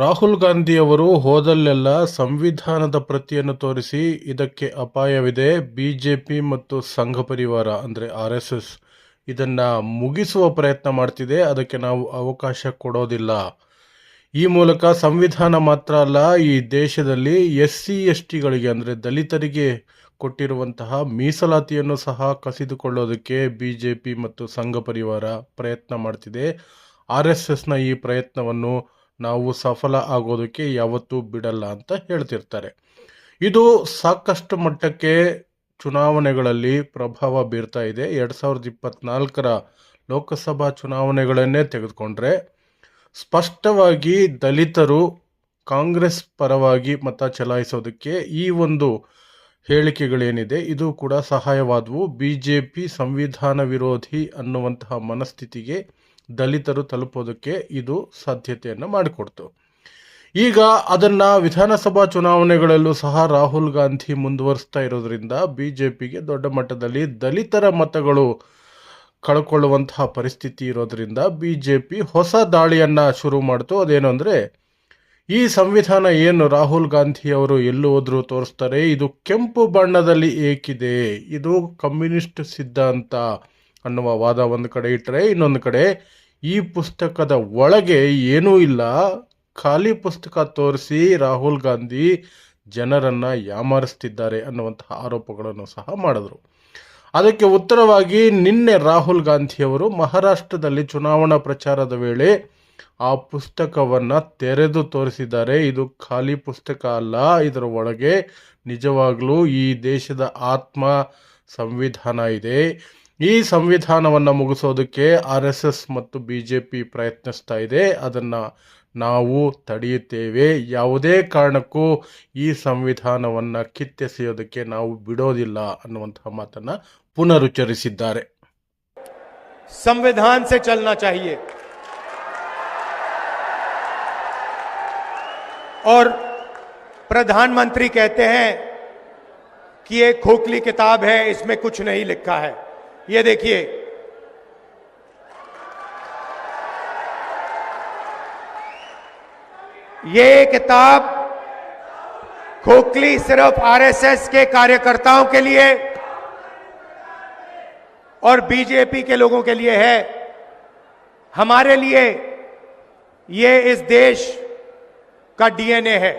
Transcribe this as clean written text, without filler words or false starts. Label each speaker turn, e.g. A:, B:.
A: ರಾಹುಲ್ ಗಾಂಧಿಯವರು ಹೋದಲ್ಲೆಲ್ಲ ಸಂವಿಧಾನದ ಪ್ರತಿಯನ್ನು ತೋರಿಸಿ ಇದಕ್ಕೆ ಅಪಾಯವಿದೆ, ಬಿಜೆಪಿ ಮತ್ತು ಸಂಘ ಪರಿವಾರ ಅಂದರೆ RSS ಇದನ್ನ ಮುಗಿಸುವ ಪ್ರಯತ್ನ ಮಾಡ್ತಿದೆ, ಅದಕ್ಕೆ ನಾವು ಅವಕಾಶ ಕೊಡೋದಿಲ್ಲ. ಈ ಮೂಲಕ ಸಂವಿಧಾನ ಮಾತ್ರ ಅಲ್ಲ, ಈ ದೇಶದಲ್ಲಿ SC STಗಳಿಗೆ ಅಂದರೆ ದಲಿತರಿಗೆ ಕೊಟ್ಟಿರುವಂತಹ ಮೀಸಲಾತಿಯನ್ನು ಸಹ ಕಸಿದುಕೊಳ್ಳೋದಕ್ಕೆ ಬಿಜೆಪಿ ಮತ್ತು ಸಂಘ ಪರಿವಾರ ಪ್ರಯತ್ನ ಮಾಡ್ತಿದೆ. RSSನ ಈ ಪ್ರಯತ್ನವನ್ನು ನಾವು ಸಫಲ ಆಗೋದಕ್ಕೆ ಯಾವತ್ತೂ ಬಿಡಲ್ಲ ಅಂತ ಹೇಳ್ತಿರ್ತಾರೆ. ಇದು ಸಾಕಷ್ಟು ಮಟ್ಟಕ್ಕೆ ಚುನಾವಣೆಗಳಲ್ಲಿ ಪ್ರಭಾವ ಬೀರ್ತಾ ಇದೆ. 2024ರ ಲೋಕಸಭಾ ಚುನಾವಣೆಗಳನ್ನೇ ತೆಗೆದುಕೊಂಡ್ರೆ ಸ್ಪಷ್ಟವಾಗಿ ದಲಿತರು ಕಾಂಗ್ರೆಸ್ ಪರವಾಗಿ ಮತ ಚಲಾಯಿಸೋದಕ್ಕೆ ಈ ಒಂದು ಹೇಳಿಕೆಗಳೇನಿದೆ ಇದು ಕೂಡ ಸಹಾಯವಾದವು. ಬಿಜೆಪಿ ಸಂವಿಧಾನ ವಿರೋಧಿ ಅನ್ನುವಂತಹ ಮನಸ್ಥಿತಿಗೆ ದಲಿತರು ತಲುಪೋದಕ್ಕೆ ಇದು ಸಾಧ್ಯತೆಯನ್ನು ಮಾಡಿಕೊಡ್ತು. ಈಗ ಅದನ್ನು ವಿಧಾನಸಭಾ ಚುನಾವಣೆಗಳಲ್ಲೂ ಸಹ ರಾಹುಲ್ ಗಾಂಧಿ ಮುಂದುವರಿಸ್ತಾ ಇರೋದ್ರಿಂದ ಬಿಜೆಪಿಗೆ ದೊಡ್ಡ ಮಟ್ಟದಲ್ಲಿ ದಲಿತರ ಮತಗಳು ಕಳ್ಕೊಳ್ಳುವಂತಹ ಪರಿಸ್ಥಿತಿ ಇರೋದ್ರಿಂದ ಬಿಜೆಪಿ ಹೊಸ ದಾಳಿಯನ್ನು ಶುರು ಮಾಡ್ತು. ಅದೇನು ಅಂದರೆ, ಈ ಸಂವಿಧಾನ ಏನು ರಾಹುಲ್ ಗಾಂಧಿ ಅವರು ಎಲ್ಲೂ ಹೋದ್ರೂ ತೋರಿಸ್ತಾರೆ, ಇದು ಕೆಂಪು ಬಣ್ಣದಲ್ಲಿ ಏಕಿದೆ, ಇದು ಕಮ್ಯುನಿಸ್ಟ್ ಸಿದ್ಧಾಂತ ಅನ್ನುವ ವಾದ ಒಂದು ಕಡೆ ಇಟ್ಟರೆ, ಇನ್ನೊಂದು ಕಡೆ ಈ ಪುಸ್ತಕದ ಒಳಗೆ ಏನೂ ಇಲ್ಲ, ಖಾಲಿ ಪುಸ್ತಕ ತೋರಿಸಿ ರಾಹುಲ್ ಗಾಂಧಿ ಜನರನ್ನು ಯಾಮಾರಿಸ್ತಿದ್ದಾರೆ ಅನ್ನುವಂತಹ ಆರೋಪಗಳನ್ನು ಸಹ ಮಾಡಿದ್ರು. ಅದಕ್ಕೆ ಉತ್ತರವಾಗಿ ನಿನ್ನೆ ರಾಹುಲ್ ಗಾಂಧಿಯವರು ಮಹಾರಾಷ್ಟ್ರದಲ್ಲಿ ಚುನಾವಣಾ ಪ್ರಚಾರದ ವೇಳೆ ಆ ಪುಸ್ತಕವನ್ನು ತೆರೆದು ತೋರಿಸಿದ್ದಾರೆ. ಇದು ಖಾಲಿ ಪುಸ್ತಕ ಅಲ್ಲ, ಇದರ ಒಳಗೆ ನಿಜವಾಗ್ಲೂ ಈ ದೇಶದ ಆತ್ಮ ಸಂವಿಧಾನ ಇದೆ. ಈ ಸಂವಿಧಾನವನ್ನು ಮುಗಿಸೋದಕ್ಕೆ RSS ಮತ್ತು ಬಿಜೆಪಿ ಪ್ರಯತ್ನಿಸ್ತಾ ಇದೆ. ಅದನ್ನು ನಾವು ತಡೆಯುತ್ತೇವೆ. ಯಾವುದೇ ಕಾರಣಕ್ಕೂ ಈ ಸಂವಿಧಾನವನ್ನು ಕಿತ್ತೆಸೆಯೋದಕ್ಕೆ ನಾವು ಬಿಡೋದಿಲ್ಲ ಅನ್ನುವಂತಹ ಮಾತನ್ನು ಪುನರುಚ್ಚರಿಸಿದ್ದಾರೆ.
B: संविधान से चलना चाहिए और प्रधानमंत्री कहते हैं कि ये खोखली किताब है, इसमें कुछ नहीं लिखा है. ये देखिए, ये किताब खोखली सिर्फ RSS के कार्यकर्ताओं के लिए और बीजेपी के लोगों के लिए है. हमारे लिए ये इस देश का DNA है.